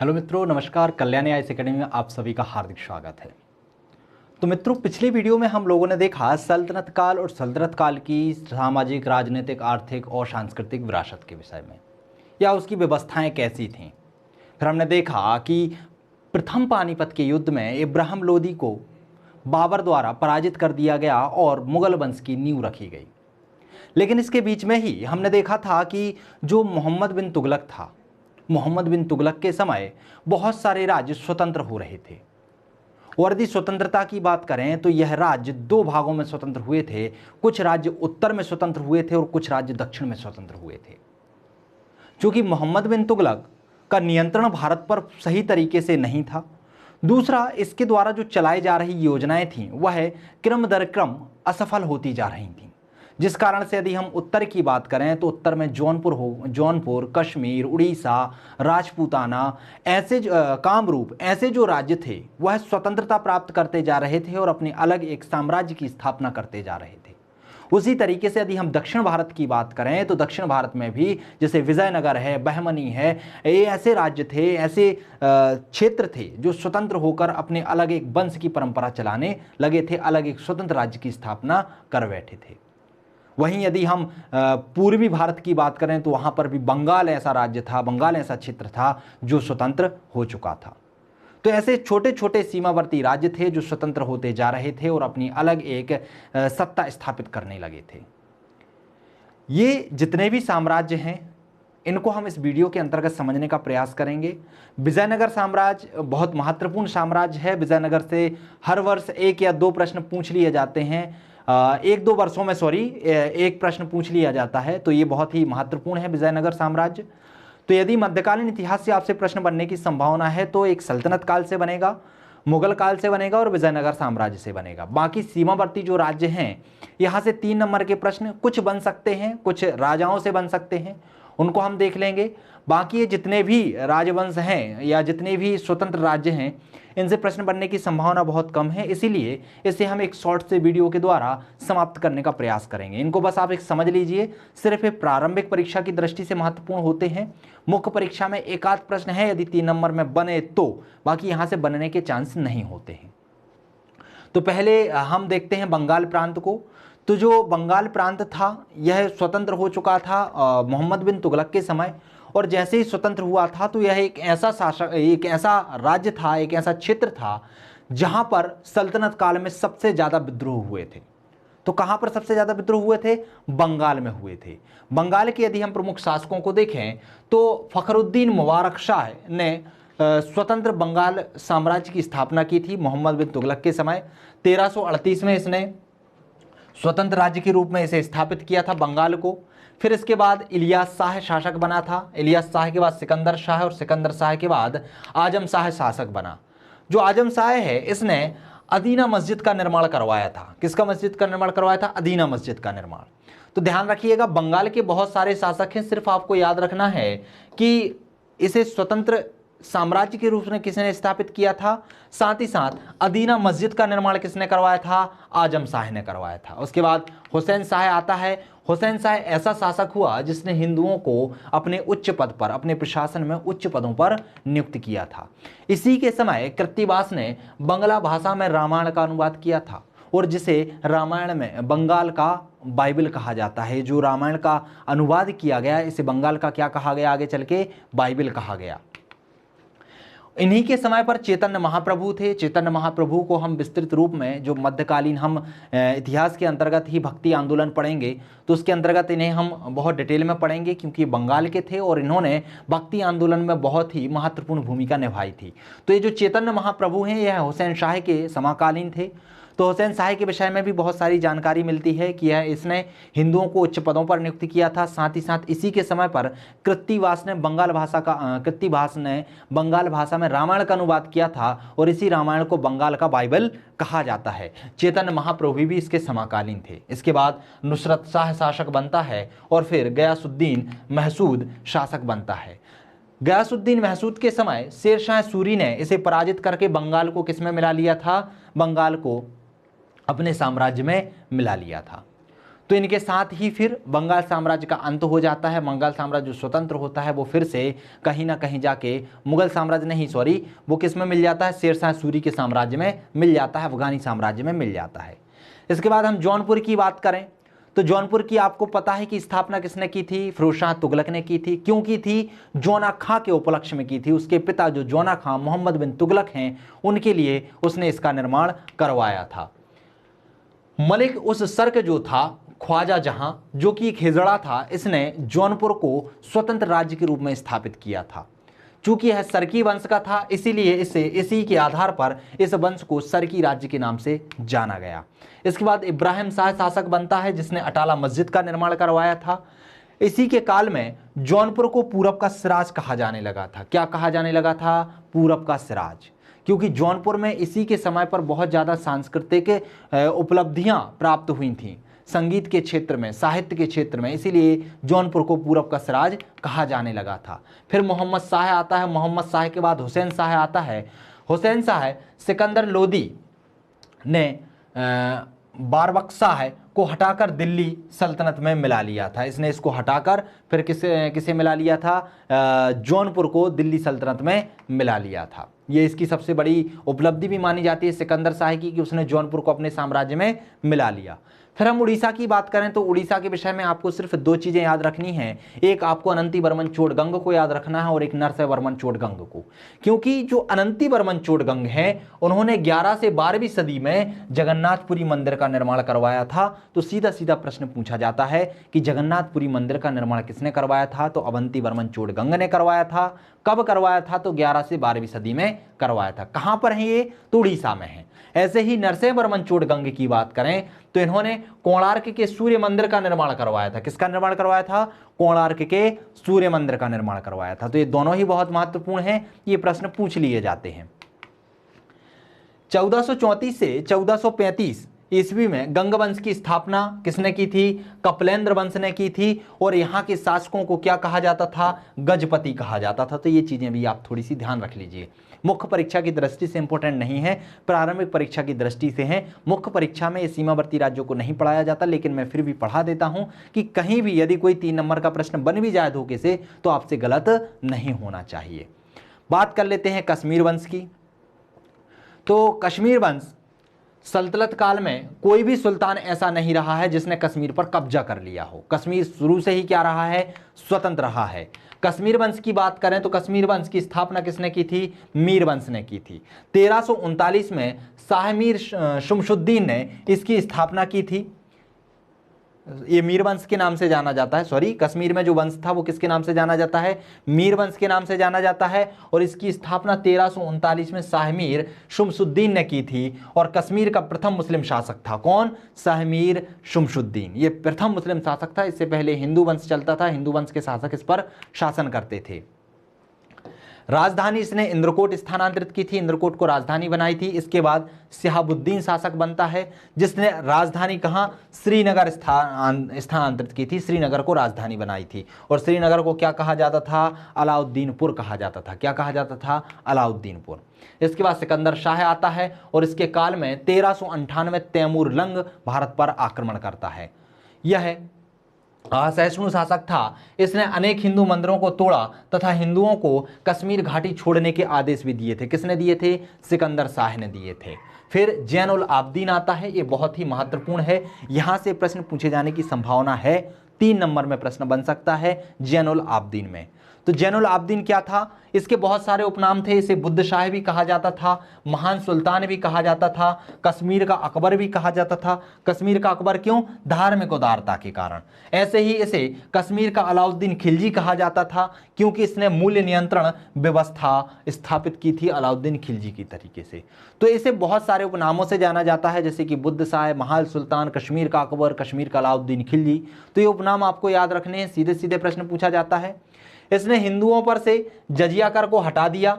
Hello मित्रों, नमस्कार। Kalyani IAS academy में आप सभी का हार्दिक स्वागत है। तो मित्रों, पिछली वीडियो में हम लोगों ने देखा सल्तनत काल और सल्तनत काल की सामाजिक, राजनीतिक, आर्थिक और सांस्कृतिक विरासत के विषय में, या उसकी व्यवस्थाएं कैसी थीं। फिर हमने देखा कि प्रथम पानीपत के युद्ध में इब्राहिम लोदी को बाबर द्वारा पराजित कर दिया गया और मुगल वंश की नींव रखी गई। लेकिन इसके बीच में ही हमने देखा था कि जो मोहम्मद बिन तुगलक था, मोहम्मद बिन तुगलक के समय बहुत सारे राज्य स्वतंत्र हो रहे थे। और यदि स्वतंत्रता की बात करें तो यह राज्य दो भागों में स्वतंत्र हुए थे। कुछ राज्य उत्तर में स्वतंत्र हुए थे और कुछ राज्य दक्षिण में स्वतंत्र हुए थे। क्योंकि मोहम्मद बिन तुगलक का नियंत्रण भारत पर सही तरीके से नहीं था। दूसरा, इसके द्वारा जो चलाई जा रही योजनाएं थीं वह क्रम दर क्रम असफल होती जा रही थीं, जिस कारण से यदि हम उत्तर की बात करें तो उत्तर में जौनपुर, कश्मीर, उड़ीसा, राजपूताना, ऐसे कामरूप, ऐसे जो राज्य थे वह स्वतंत्रता प्राप्त करते जा रहे थे और अपने अलग एक साम्राज्य की स्थापना करते जा रहे थे। उसी तरीके से यदि हम दक्षिण भारत की बात करें तो दक्षिण भारत में भी जैसे विजयनगर है, बहमनी है, ये ऐसे राज्य थे, ऐसे क्षेत्र थे जो स्वतंत्र होकर अपने अलग एक वंश की परंपरा चलाने लगे थे, अलग एक स्वतंत्र राज्य की स्थापना कर बैठे थे। वहीं यदि हम पूर्वी भारत की बात करें तो वहाँ पर भी बंगाल ऐसा राज्य था, बंगाल ऐसा क्षेत्र था जो स्वतंत्र हो चुका था। तो ऐसे छोटे छोटे सीमावर्ती राज्य थे जो स्वतंत्र होते जा रहे थे और अपनी अलग एक सत्ता स्थापित करने लगे थे। ये जितने भी साम्राज्य हैं इनको हम इस वीडियो के अंतर्गत समझने का प्रयास करेंगे। विजयनगर साम्राज्य बहुत महत्वपूर्ण साम्राज्य है। विजयनगर से हर वर्ष एक या दो प्रश्न पूछ लिए जाते हैं। एक दो वर्षों में एक प्रश्न पूछ लिया जाता है, तो ये बहुत ही महत्वपूर्ण है विजयनगर साम्राज्य। तो यदि मध्यकालीन इतिहास से आपसे प्रश्न बनने की संभावना है तो एक सल्तनत काल से बनेगा, मुगल काल से बनेगा और विजयनगर साम्राज्य से बनेगा। बाकी सीमावर्ती जो राज्य हैं यहाँ से 3 नंबर के प्रश्न कुछ बन सकते हैं, कुछ राजाओं से बन सकते हैं, उनको हम देख लेंगे। बाकी ये जितने भी राजवंश हैं या जितने भी स्वतंत्र राज्य हैं इनसे प्रश्न बनने की संभावना बहुत कम है, इसीलिए इसे हम एक शॉर्ट से वीडियो के द्वारा समाप्त करने का प्रयास करेंगे। इनको बस आप एक समझ लीजिए, सिर्फ ये प्रारंभिक परीक्षा की दृष्टि से महत्वपूर्ण होते हैं। मुख्य परीक्षा में एक आध प्रश्न है यदि 3 नंबर में बने तो, बाकी यहाँ से बनने के चांस नहीं होते हैं। तो पहले हम देखते हैं बंगाल प्रांत को। तो जो बंगाल प्रांत था यह स्वतंत्र हो चुका था मोहम्मद बिन तुगलक के समय, और जैसे ही स्वतंत्र हुआ था तो यह एक ऐसा राज्य था, एक ऐसा क्षेत्र था जहां पर सल्तनत काल में सबसे ज़्यादा विद्रोह हुए थे। तो कहां पर सबसे ज़्यादा विद्रोह हुए थे? बंगाल में हुए थे। बंगाल के यदि हम प्रमुख शासकों को देखें तो फखरुद्दीन मुबारक शाह ने स्वतंत्र बंगाल साम्राज्य की स्थापना की थी मोहम्मद बिन तुगलक के समय। 1338 में इसने स्वतंत्र राज्य के रूप में इसे स्थापित किया था बंगाल को। फिर इसके बाद इलियास शाह शासक बना था। इलियास शाह के बाद सिकंदर शाह और सिकंदर शाह के बाद आजम शाह शासक बना। जो आजम शाह है इसने अदीना मस्जिद का निर्माण करवाया था। किसका मस्जिद का निर्माण करवाया था? अदीना मस्जिद का निर्माण। तो ध्यान रखिएगा, बंगाल के बहुत सारे शासक हैं, सिर्फ आपको याद रखना है कि इसे स्वतंत्र साम्राज्य के रूप में किसने स्थापित किया था। साथ ही साथ अदीना मस्जिद का निर्माण किसने करवाया था? आजम शाह ने करवाया था। उसके बाद हुसैन शाह आता है। हुसैन शाह ऐसा शासक हुआ जिसने हिंदुओं को अपने उच्च पद पर, अपने प्रशासन में उच्च पदों पर नियुक्त किया था। इसी के समय कृत्तिवास ने बंगला भाषा में रामायण का अनुवाद किया था, और जिसे रामायण में बंगाल का बाइबल कहा जाता है। जो रामायण का अनुवाद किया गया इसे बंगाल का क्या कहा गया? आगे चल के बाइबल कहा गया। इन्हीं के समय पर चैतन्य महाप्रभु थे। चैतन्य महाप्रभु को हम विस्तृत रूप में जो मध्यकालीन हम इतिहास के अंतर्गत ही भक्ति आंदोलन पढ़ेंगे तो उसके अंतर्गत इन्हें हम बहुत डिटेल में पढ़ेंगे, क्योंकि बंगाल के थे और इन्होंने भक्ति आंदोलन में बहुत ही महत्वपूर्ण भूमिका निभाई थी। तो ये जो चैतन्य महाप्रभु हैं यह हुसैन शाह के समकालीन थे। तो हुसैन शाह के विषय में भी बहुत सारी जानकारी मिलती है कि यह इसने हिंदुओं को उच्च पदों पर नियुक्त किया था। साथ ही साथ इसी के समय पर कृत्तिवास ने बंगाल भाषा में रामायण का अनुवाद किया था, और इसी रामायण को बंगाल का बाइबल कहा जाता है। चैतन्य महाप्रभु भी इसके समकालीन थे। इसके बाद नुसरत शाह शासक बनता है और फिर गयासुद्दीन महसूद शासक बनता है। गयासुद्दीन महसूद के समय शेरशाह सूरी ने इसे पराजित करके बंगाल को किस में मिला लिया था? बंगाल को अपने साम्राज्य में मिला लिया था। तो इनके साथ ही फिर बंगाल साम्राज्य का अंत हो जाता है। बंगाल साम्राज्य जो स्वतंत्र होता है वो फिर से कहीं ना कहीं जाके मुगल साम्राज्य नहीं, सॉरी, वो किस में मिल जाता है, शेरशाह सूरी के साम्राज्य में मिल जाता है, अफगानी साम्राज्य में मिल जाता है। इसके बाद हम जौनपुर की बात करें तो जौनपुर की आपको पता है कि स्थापना किसने की थी, फिरोज शाह तुगलक ने की थी। क्यों की थी, जोना खां के उपलक्ष्य में की थी। उसके पिता जो जोना खां मोहम्मद बिन तुगलक हैं, उनके लिए उसने इसका निर्माण करवाया था। मलिक उस सर्क जो था ख्वाजा जहां, जो कि एक हिजड़ा था, इसने जौनपुर को स्वतंत्र राज्य के रूप में स्थापित किया था। चूंकि यह सरकी वंश का था, इसीलिए इसी के आधार पर इस वंश को सरकी राज्य के नाम से जाना गया। इसके बाद इब्राहिम शाह शासक बनता है, जिसने अटाला मस्जिद का निर्माण करवाया था। इसी के काल में जौनपुर को पूरब का सिराज कहा जाने लगा था। क्या कहा जाने लगा था, पूरब का सिराज, क्योंकि जौनपुर में इसी के समय पर बहुत ज़्यादा सांस्कृतिक उपलब्धियां प्राप्त हुई थीं, संगीत के क्षेत्र में, साहित्य के क्षेत्र में, इसीलिए जौनपुर को पूरब का सिराज कहा जाने लगा था। फिर मोहम्मद शाह आता है, मोहम्मद शाह के बाद हुसैन शाह आता है। हुसैन शाह सिकंदर लोदी ने बारबक्सा को हटाकर दिल्ली सल्तनत में मिला लिया था। इसने इसको हटाकर फिर किसे मिला लिया था, जौनपुर को दिल्ली सल्तनत में मिला लिया था। ये इसकी सबसे बड़ी उपलब्धि भी मानी जाती है सिकंदर शाह की, कि उसने जौनपुर को अपने साम्राज्य में मिला लिया। फिर हम उड़ीसा की बात करें तो उड़ीसा के विषय में आपको सिर्फ दो चीज़ें याद रखनी हैं। एक आपको अनंती वर्मन चोडगंग को याद रखना है और एक नरसिंह वर्मन चोडगंग को, क्योंकि जो अनंती वर्मन चोडगंग हैं, उन्होंने 11 से 12वीं सदी में जगन्नाथपुरी मंदिर का निर्माण करवाया था। तो सीधा सीधा प्रश्न पूछा जाता है कि जगन्नाथपुरी मंदिर का निर्माण किसने करवाया था, तो अवंती वर्मन चोडगंग ने करवाया था। कब करवाया था, तो 11 से 12वीं सदी में करवाया था। कहां पर है ये, तो उड़ीसा में है। ऐसे ही नरसिंह वर्मन चोडगंग की बात करें तो इन्होंने कोणार्क के सूर्य मंदिर का निर्माण करवाया था। किसका निर्माण करवाया था, कोणार्क के सूर्य मंदिर का निर्माण करवाया था। तो ये दोनों ही बहुत महत्वपूर्ण हैं, ये प्रश्न पूछ लिए जाते हैं। 1434 से 1435 ईस्वी में गंग वंश की स्थापना किसने की थी, कपिलेंद्र वंश ने की थी। और यहाँ के शासकों को क्या कहा जाता था, गजपति कहा जाता था। तो ये चीजें भी आप थोड़ी सी ध्यान रख लीजिए। मुख्य परीक्षा की दृष्टि से इंपॉर्टेंट नहीं है, प्रारंभिक परीक्षा की दृष्टि से है। मुख्य परीक्षा में ये सीमावर्ती राज्यों को नहीं पढ़ाया जाता, लेकिन मैं फिर भी पढ़ा देता हूं कि कहीं भी यदि कोई 3 नंबर का प्रश्न बन भी जाए धोखे से, तो आपसे गलत नहीं होना चाहिए। बात कर लेते हैं कश्मीर वंश की। तो कश्मीर वंश सल्तनत काल में कोई भी सुल्तान ऐसा नहीं रहा है जिसने कश्मीर पर कब्जा कर लिया हो। कश्मीर शुरू से ही क्या रहा है, स्वतंत्र रहा है। कश्मीर वंश की बात करें तो कश्मीर वंश की स्थापना किसने की थी, मीर वंश ने की थी। 1339 में शाह मीर शमशुद्दीन ने इसकी स्थापना की थी। ये मीर वंश के नाम से जाना जाता है, सॉरी, कश्मीर में जो वंश था वो किसके नाम से जाना जाता है, मीर वंश के नाम से जाना जाता है। और इसकी स्थापना 1339 में शाह मीर शमशुद्दीन ने की थी। और कश्मीर का प्रथम मुस्लिम शासक था कौन, शाह मीर शमशुद्दीन। ये प्रथम मुस्लिम शासक था। इससे पहले हिंदू वंश चलता था, हिंदू वंश के शासक इस पर शासन करते थे। राजधानी इसने इंद्रकोट स्थानांतरित की थी, इंद्रकोट को राजधानी बनाई थी। इसके बाद शिहाबुद्दीन शासक बनता है, जिसने राजधानी कहां, श्रीनगर स्थानांतरित की थी, श्रीनगर को राजधानी बनाई थी। और श्रीनगर को क्या कहा जाता था, अलाउद्दीनपुर कहा जाता था। क्या कहा जाता था, अलाउद्दीनपुर। इसके बाद सिकंदर शाह आता है और इसके काल में 1398 तैमूर लंग भारत पर आक्रमण करता है। यह असहिष्णु शासक था। इसने अनेक हिंदू मंदिरों को तोड़ा तथा हिंदुओं को कश्मीर घाटी छोड़ने के आदेश भी दिए थे। किसने दिए थे, सिकंदर शाह ने दिए थे। फिर जैनुल आबदीन आता है, ये बहुत ही महत्वपूर्ण है, यहां से प्रश्न पूछे जाने की संभावना है। 3 नंबर में प्रश्न बन सकता है जैनुल आबदीन में। तो जैनुल आबदीन क्या था, इसके बहुत सारे उपनाम थे। इसे बुद्ध शाह भी कहा जाता था, महान सुल्तान भी कहा जाता था, कश्मीर का अकबर भी कहा जाता था। कश्मीर का अकबर क्यों, धार्मिक उदारता के कारण। ऐसे ही इसे कश्मीर का अलाउद्दीन खिलजी कहा जाता था, क्योंकि इसने मूल्य नियंत्रण व्यवस्था स्थापित की थी अलाउद्दीन खिलजी की तरीके से। तो इसे बहुत सारे उपनामों से जाना जाता है, जैसे कि बुद्ध शाह, महान सुल्तान, कश्मीर का अकबर, कश्मीर का अलाउद्दीन खिलजी। तो ये उपनाम आपको याद रखने हैं, सीधे सीधे प्रश्न पूछा जाता है। इसने हिंदुओं पर से जजिया कर को हटा दिया,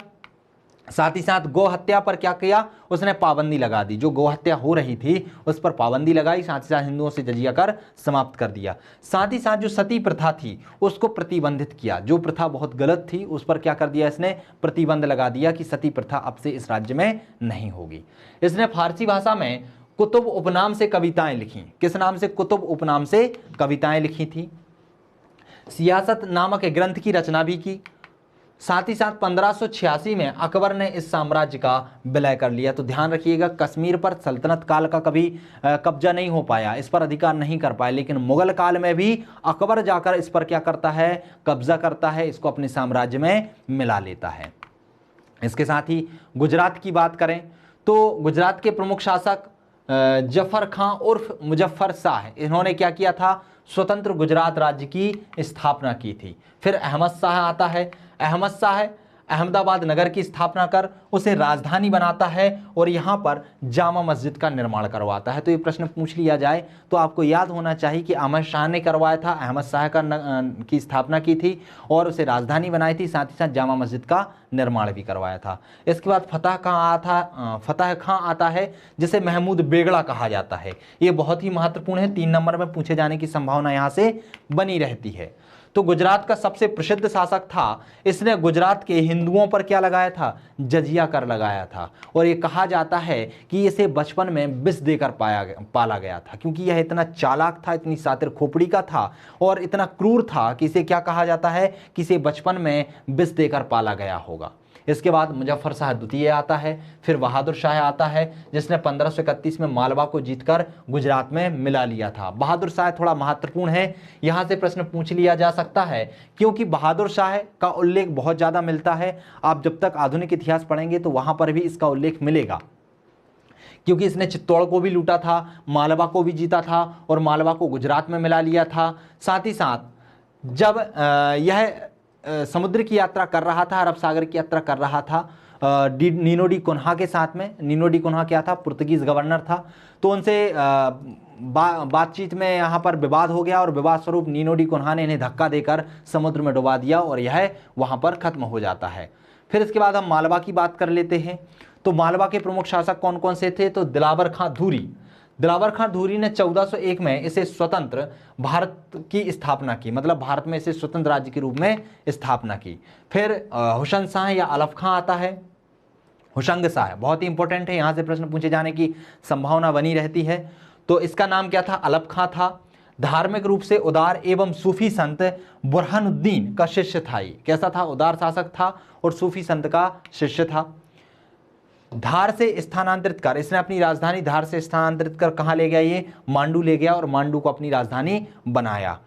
साथ ही साथ गौ हत्या पर क्या किया, उसने पाबंदी लगा दी। जो गौ हत्या हो रही थी उस पर पाबंदी लगाई, साथ ही साथ हिंदुओं से जजिया कर समाप्त कर दिया। साथ ही साथ जो सती प्रथा थी उसको प्रतिबंधित किया। जो प्रथा बहुत गलत थी उस पर क्या कर दिया, इसने प्रतिबंध लगा दिया कि सती प्रथा अब से इस राज्य में नहीं होगी। इसने फारसी भाषा में कुतुब उपनाम से कविताएं लिखी। किस नाम से? कुतुब उपनाम से कविताएं लिखी थी। सियासत नामक ग्रंथ की रचना भी की। साथ ही साथ 1586 में अकबर ने इस साम्राज्य का विलय कर लिया। तो ध्यान रखिएगा, कश्मीर पर सल्तनत काल का कभी कब्जा नहीं हो पाया, इस पर अधिकार नहीं कर पाए, लेकिन मुगल काल में भी अकबर जाकर इस पर क्या करता है? कब्जा करता है, इसको अपने साम्राज्य में मिला लेता है। इसके साथ ही गुजरात की बात करें तो गुजरात के प्रमुख शासक जफर खां उर्फ मुजफ्फर शाह, इन्होंने क्या किया था? स्वतंत्र गुजरात राज्य की स्थापना की थी। फिर अहमद शाह आता है। अहमद शाह अहमदाबाद नगर की स्थापना कर उसे राजधानी बनाता है और यहाँ पर जामा मस्जिद का निर्माण करवाता है। तो ये प्रश्न पूछ लिया जाए तो आपको याद होना चाहिए कि अहमद शाह ने करवाया था, अहमद शाह की स्थापना की थी और उसे राजधानी बनाई थी, साथ ही साथ जामा मस्जिद का निर्माण भी करवाया था। इसके बाद फतह खां आता है, जिसे महमूद बेगड़ा कहा जाता है। ये बहुत ही महत्वपूर्ण है, 3 नंबर में पूछे जाने की संभावना यहाँ से बनी रहती है। तो गुजरात का सबसे प्रसिद्ध शासक था। इसने गुजरात के हिंदुओं पर क्या लगाया था? जजिया कर लगाया था। और ये कहा जाता है कि इसे बचपन में विष देकर पाला गया था, क्योंकि यह इतना चालाक था, इतनी सातिर खोपड़ी का था और इतना क्रूर था कि इसे क्या कहा जाता है कि इसे बचपन में विष देकर पाला गया होगा। इसके बाद मुजफ्फर शाह द्वितीय आता है। फिर बहादुर शाह आता है, जिसने 1531 में मालवा को जीतकर गुजरात में मिला लिया था। बहादुर शाह थोड़ा महत्वपूर्ण है, यहाँ से प्रश्न पूछ लिया जा सकता है, क्योंकि बहादुर शाह का उल्लेख बहुत ज़्यादा मिलता है। आप जब तक आधुनिक इतिहास पढ़ेंगे तो वहाँ पर भी इसका उल्लेख मिलेगा, क्योंकि इसने चित्तौड़ को भी लूटा था, मालवा को भी जीता था और मालवा को गुजरात में मिला लिया था। साथ ही साथ जब यह समुद्र की यात्रा कर रहा था, अरब सागर की यात्रा कर रहा था नीनो डी कुन्हा के साथ में। नीनो डी कुन्हा क्या था? पुर्तगीज गवर्नर था। तो उनसे बातचीत में यहाँ पर विवाद हो गया और विवाद स्वरूप नीनो डी कुन्हा ने इन्हें धक्का देकर समुद्र में डुबा दिया और यह वहाँ पर खत्म हो जाता है। फिर इसके बाद हम मालवा की बात कर लेते हैं। तो मालवा के प्रमुख शासक कौन कौन से थे? तो दिलावर खां धूरी। दिलावर खां धूरी ने 1401 में इसे स्वतंत्र भारत की स्थापना की, मतलब भारत में इसे स्वतंत्र राज्य के रूप में स्थापना की। फिर हुसैन शाह या अलफ खां आता है। हुशंग शाह बहुत ही इंपॉर्टेंट है, यहाँ से प्रश्न पूछे जाने की संभावना बनी रहती है। तो इसका नाम क्या था? अलफ खां था। धार्मिक रूप से उदार एवं सूफी संत बुरहानुद्दीन का शिष्य था। ये कैसा था? उदार शासक था और सूफी संत का शिष्य था। धार से स्थानांतरित कर, इसने अपनी राजधानी धार से स्थानांतरित कर कहाँ ले गया? ये मांडू ले गया और मांडू को अपनी राजधानी बनाया।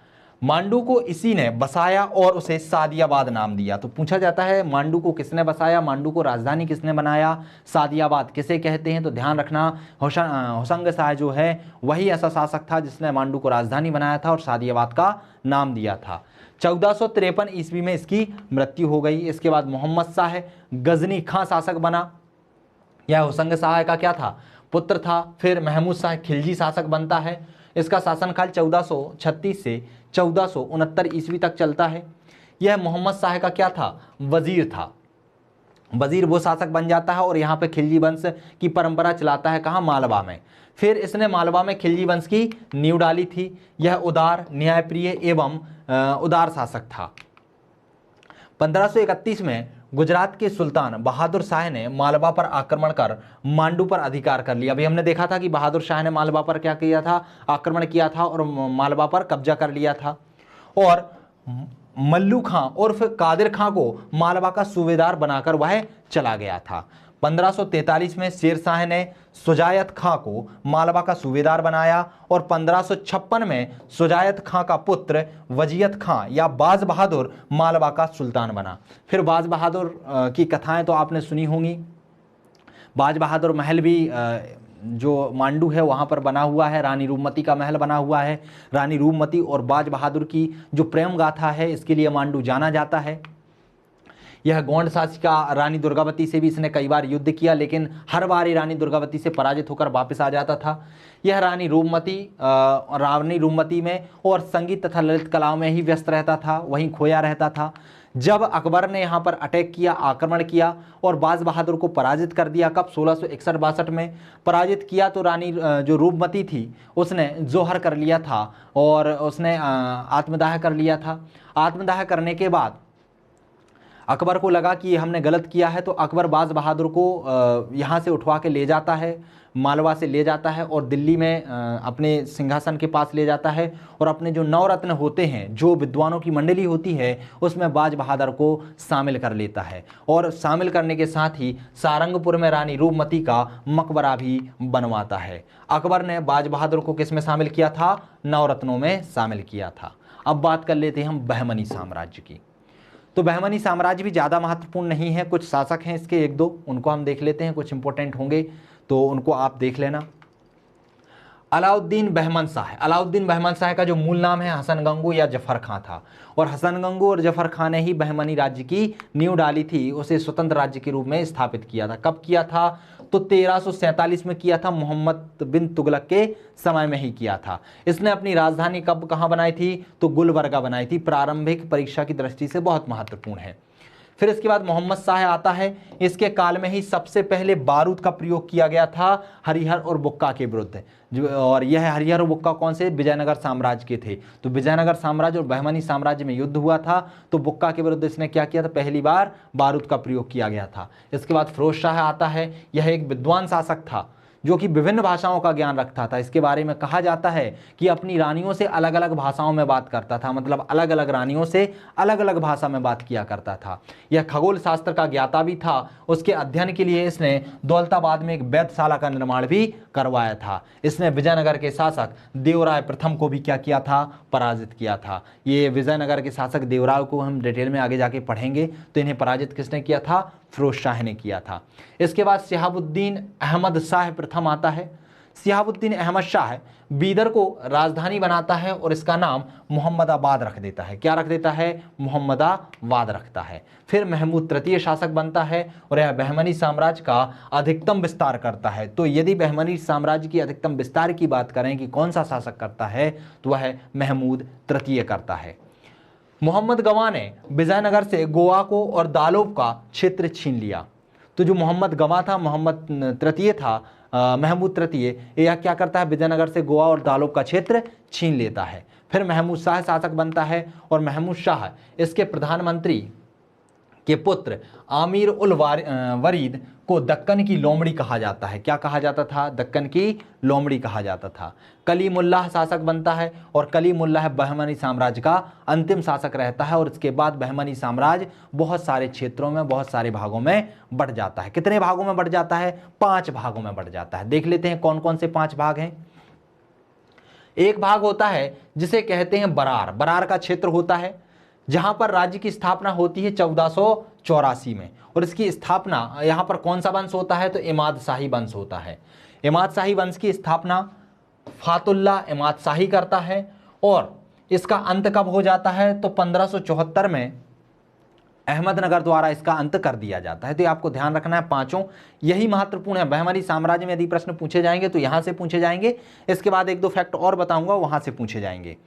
मांडू को इसी ने बसाया और उसे सादियाबाद नाम दिया। तो पूछा जाता है मांडू को किसने बसाया, मांडू को राजधानी किसने बनाया, सादियाबाद किसे कहते हैं? तो ध्यान रखना, होशंग शाह जो है वही ऐसा शासक था जिसने मांडू को राजधानी बनाया था और सादियाबाद का नाम दिया था। 1453 ईस्वी में इसकी मृत्यु हो गई। इसके बाद मोहम्मद शाह गजनी खां शासक बना। यह हुसंग शाह का क्या था? पुत्र था। फिर महमूद शाह खिलजी शासक बनता है। इसका शासनकाल 1436 से 1469 ईस्वी तक चलता है। यह मोहम्मद शाह का क्या था? वजीर था। वजीर वो शासक बन जाता है और यहाँ पे खिलजी वंश की परंपरा चलाता है। कहाँ? मालवा में। फिर इसने मालवा में खिलजी वंश की नींव डाली थी। यह उदार, न्यायप्रिय एवं उदार शासक था। 1531 में गुजरात के सुल्तान बहादुर शाह ने मालवा पर आक्रमण कर मांडू पर अधिकार कर लिया। अभी हमने देखा था कि बहादुर शाह ने मालवा पर क्या किया था? आक्रमण किया था और मालवा पर कब्जा कर लिया था। और मल्लू खां उर्फ कादिर खां को मालवा का सूबेदार बनाकर वह चला गया था। 1543 में शेर शाह ने सुजायत खां को मालवा का सूबेदार बनाया और 1556 में सुजायत खां का पुत्र वजियत खां या बाज बहादुर मालवा का सुल्तान बना। फिर बाज बहादुर की कथाएं तो आपने सुनी होंगी। बाज बहादुर महल भी जो मांडू है वहाँ पर बना हुआ है, रानी रूपमती का महल बना हुआ है। रानी रूपमती और बाज बहादुर की जो प्रेम गाथा है, इसके लिए मांडू जाना जाता है। यह गोंड शासिका रानी दुर्गावती से भी इसने कई बार युद्ध किया, लेकिन हर बार रानी दुर्गावती से पराजित होकर वापस आ जाता था। यह रानी रूपमती में और संगीत तथा ललित कलाओं में ही व्यस्त रहता था, वहीं खोया रहता था। जब अकबर ने यहाँ पर अटैक किया, आक्रमण किया और बाज बहादुर को पराजित कर दिया, कब? 1661-62 में पराजित किया। तो रानी जो रूपमती थी उसने जोहर कर लिया था और उसने आत्मदाह कर लिया था। आत्मदाह करने के बाद अकबर को लगा कि हमने गलत किया है, तो अकबर बाज बहादुर को यहाँ से उठवा के ले जाता है, मालवा से ले जाता है और दिल्ली में अपने सिंहासन के पास ले जाता है और अपने जो नवरत्न होते हैं, जो विद्वानों की मंडली होती है, उसमें बाज बहादुर को शामिल कर लेता है और शामिल करने के साथ ही सारंगपुर में रानी रूपमती का मकबरा भी बनवाता है। अकबर ने बाज बहादुर को किस में शामिल किया था? नवरत्नों में शामिल किया था। अब बात कर लेते हैं हम बहमनी साम्राज्य की। तो बहमनी साम्राज्य भी ज़्यादा महत्वपूर्ण नहीं है, कुछ शासक हैं इसके एक दो, उनको हम देख लेते हैं, कुछ इंपॉर्टेंट होंगे तो उनको आप देख लेना। अलाउद्दीन बहमन शाह। अलाउद्दीन बहमन शाह का जो मूल नाम है हसन गंगू या जफर खां था, और हसन गंगू और जफर खां ने ही बहमनी राज्य की नींव डाली थी, उसे स्वतंत्र राज्य के रूप में स्थापित किया था। कब किया था? तो 1347 में किया था, मोहम्मद बिन तुगलक के समय में ही किया था। इसने अपनी राजधानी कब कहाँ बनाई थी? तो गुलबर्गा बनाई थी। प्रारंभिक परीक्षा की दृष्टि से बहुत महत्वपूर्ण है। फिर इसके बाद मोहम्मद शाह आता है। इसके काल में ही सबसे पहले बारूद का प्रयोग किया गया था हरिहर और बुक्का के विरुद्ध, और यह हरिहर और बुक्का कौन से? विजयनगर साम्राज्य के थे। तो विजयनगर साम्राज्य और बहमनी साम्राज्य में युद्ध हुआ था, तो बुक्का के विरुद्ध इसने क्या किया था? पहली बार बारूद का प्रयोग किया गया था। इसके बाद फिरोज शाह आता है। यह एक विद्वान शासक था जो कि विभिन्न भाषाओं का ज्ञान रखता था। इसके बारे में कहा जाता है कि अपनी रानियों से अलग अलग भाषाओं में बात करता था, मतलब अलग अलग रानियों से अलग अलग भाषा में बात किया करता था। यह खगोल शास्त्र का ज्ञाता भी था। उसके अध्ययन के लिए इसने दौलताबाद में एक वेधशाला का निर्माण भी करवाया था। इसने विजयनगर के शासक देवराय प्रथम को भी क्या किया था? पराजित किया था। ये विजयनगर के शासक देवराय को हम डिटेल में आगे जाके पढ़ेंगे, तो इन्हें पराजित किसने किया था? फिरोज शाह ने किया था। इसके बाद शहाबुद्दीन अहमद शाह प्रथम आता है। शहाबुद्दीन अहमद शाह बीदर को राजधानी बनाता है और इसका नाम मोहम्मदाबाद रख देता है। क्या रख देता है? मोहम्मदाबाद रखता है। फिर महमूद तृतीय शासक बनता है और यह बहमनी साम्राज्य का अधिकतम विस्तार करता है। तो यदि बहमनी साम्राज्य की अधिकतम विस्तार की बात करें कि कौन सा शासक करता है, तो वह महमूद तृतीय करता है। मोहम्मद गवा ने विजयनगर से गोवा को और दालोब का क्षेत्र छीन लिया। तो जो मोहम्मद गवा था, मोहम्मद तृतीय था, महमूद तृतीय, यह क्या करता है? विजयनगर से गोवा और दालोब का क्षेत्र छीन लेता है। फिर महमूद शाह शासक बनता है और महमूद शाह इसके प्रधानमंत्री के पुत्र आमिर उल वरीद को दक्कन की लोमड़ी कहा जाता है। क्या कहा जाता था? दक्कन की लोमड़ी कहा जाता था। कलीमुल्लाह शासक बनता है और कलीमुल्लाह बहमनी साम्राज्य का अंतिम शासक रहता है, और इसके बाद बहमनी साम्राज्य बहुत सारे क्षेत्रों में, बहुत सारे भागों में बढ़ जाता है। कितने भागों में बढ़ जाता है? 5 भागों में बढ़ जाता है। देख लेते हैं कौन कौन से 5 भाग हैं। एक भाग होता है जिसे कहते हैं बरार। बरार का क्षेत्र होता है जहां पर राज्य की स्थापना होती है 1484 में, और इसकी स्थापना यहां पर कौन सा वंश होता है? तो इमाद शाही वंश होता है। इमाद शाही वंश की स्थापना फातुल्ला इमाद शाही करता है, और इसका अंत कब हो जाता है? तो 1574 में अहमदनगर द्वारा इसका अंत कर दिया जाता है। तो ये आपको ध्यान रखना है, पांचों यही महत्वपूर्ण है। बहमनी साम्राज्य में यदि प्रश्न पूछे जाएंगे तो यहां से पूछे जाएंगे, इसके बाद 1-2 फैक्ट और बताऊंगा, वहां से पूछे जाएंगे।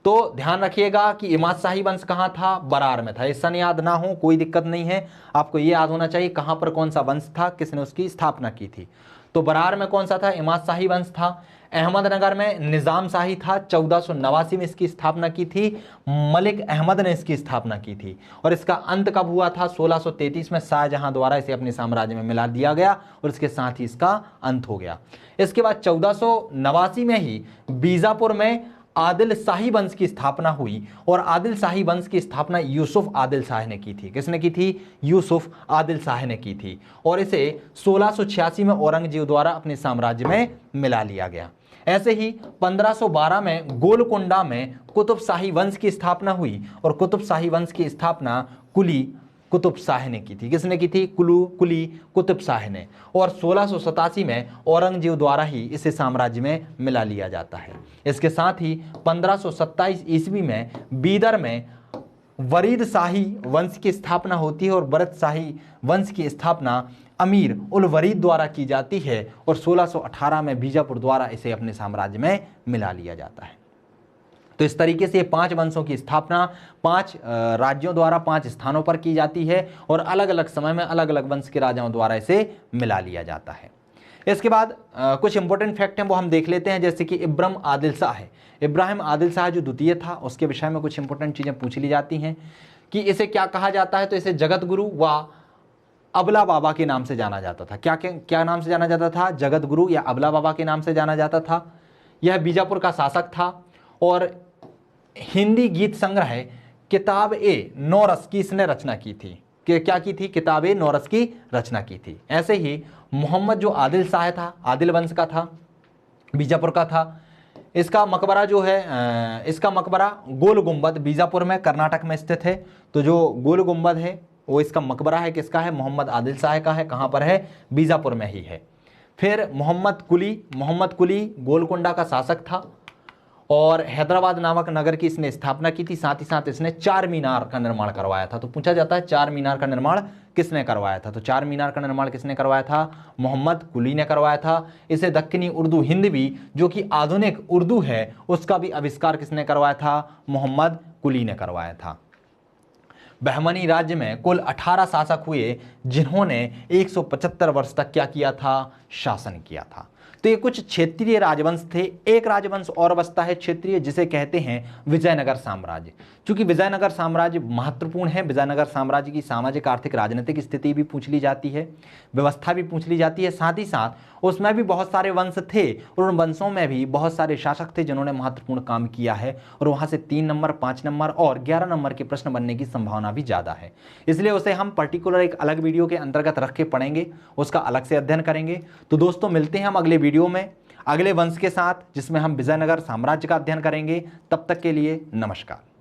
तो ध्यान रखिएगा कि इमाद शाही वंश कहाँ था? बरार में था। ये सन याद ना हो कोई दिक्कत नहीं है, आपको ये याद होना चाहिए कहाँ पर कौन सा वंश था, किसने उसकी स्थापना की थी। तो बरार में कौन सा था? इमाद शाही वंश था। अहमदनगर में निज़ाम शाही था, 1489 में इसकी स्थापना की थी। मलिक अहमद ने इसकी स्थापना की थी, और इसका अंत कब हुआ था? 1633 में शाहजहां द्वारा इसे अपने साम्राज्य में मिला दिया गया, और इसके साथ ही इसका अंत हो गया। इसके बाद 1489 में ही बीजापुर में आदिल शाही वंश की स्थापना हुई, और आदिल शाही वंश की स्थापना यूसुफ आदिल शाह ने की थी। किसने की थी? यूसुफ आदिल शाह ने की थी, और इसे 1686 में औरंगजेब द्वारा अपने साम्राज्य में मिला लिया गया। ऐसे ही 1512 में गोलकुंडा में कुतुब शाही वंश की स्थापना हुई, और कुतुब शाही वंश की स्थापना कुली कुतुब शाह ने की थी। किसने की थी? कुली कुतुब शाह ने। और 1687 में औरंगजेब द्वारा ही इसे साम्राज्य में मिला लिया जाता है। इसके साथ ही 1527 ईस्वी में बीदर में वरीद शाही वंश की स्थापना होती है, और वरद शाही वंश की स्थापना अमीर उल वरीद द्वारा की जाती है, और 1618 में बीजापुर द्वारा इसे अपने साम्राज्य में मिला लिया जाता है। तो इस तरीके से 5 वंशों की स्थापना 5 राज्यों द्वारा 5 स्थानों पर की जाती है, और अलग अलग समय में अलग अलग वंश के राजाओं द्वारा इसे मिला लिया जाता है। इसके बाद कुछ इंपॉर्टेंट फैक्ट हैं वो हम देख लेते हैं, जैसे कि इब्राहिम आदिल शाह है। इब्राहिम आदिल शाह जो द्वितीय था, उसके विषय में कुछ इंपॉर्टेंट चीज़ें पूछ ली जाती हैं। कि इसे क्या कहा जाता है, तो इसे जगत गुरु व अबला बाबा के नाम से जाना जाता था। क्या नाम से जाना जाता था? जगत गुरु या अबला बाबा के नाम से जाना जाता था। यह बीजापुर का शासक था और हिंदी गीत संग्रह किताब ए नौरस की इसने रचना की थी। कि क्या की थी? किताब ए नौरस की रचना की थी। ऐसे ही मोहम्मद जो आदिल शाह था, आदिल वंश का था, बीजापुर का था। इसका मकबरा जो है इसका मकबरा गोल गुंबद बीजापुर में कर्नाटक में स्थित है। तो जो गोल गुंबद है वो इसका मकबरा है, किसका है? मोहम्मद आदिल शाह का है। कहाँ पर है? बीजापुर में ही है। फिर मोहम्मद कुली गोलकुंडा का शासक था और हैदराबाद नामक नगर की इसने स्थापना की थी। साथ ही साथ इसने चार मीनार का निर्माण करवाया था। तो पूछा जाता है चार मीनार का निर्माण किसने करवाया था? तो चार मीनार का निर्माण किसने करवाया था? मोहम्मद कुली ने करवाया था। इसे दक्कनी उर्दू हिंदवी जो कि आधुनिक उर्दू है उसका भी आविष्कार किसने करवाया था? मोहम्मद कुली ने करवाया था। बहमनी राज्य में कुल 18 शासक हुए जिन्होंने 175 वर्ष तक क्या किया था? शासन किया था। तो ये कुछ क्षेत्रीय राजवंश थे। एक राजवंश और बचता है क्षेत्रीय, जिसे कहते हैं विजयनगर साम्राज्य। क्योंकि विजयनगर साम्राज्य महत्वपूर्ण है, विजयनगर साम्राज्य की सामाजिक आर्थिक राजनीतिक स्थिति भी पूछ ली जाती है, व्यवस्था भी पूछ ली जाती है। साथ ही साथ उसमें भी बहुत सारे वंश थे और उन वंशों में भी बहुत सारे शासक थे जिन्होंने महत्वपूर्ण काम किया है और वहाँ से 3 नंबर, 5 नंबर और 11 नंबर के प्रश्न बनने की संभावना भी ज़्यादा है। इसलिए उसे हम पर्टिकुलर एक अलग वीडियो के अंतर्गत रख के पढ़ेंगे, उसका अलग से अध्ययन करेंगे। तो दोस्तों मिलते हैं हम अगले वीडियो में अगले वंश के साथ, जिसमें हम विजयनगर साम्राज्य का अध्ययन करेंगे। तब तक के लिए नमस्कार।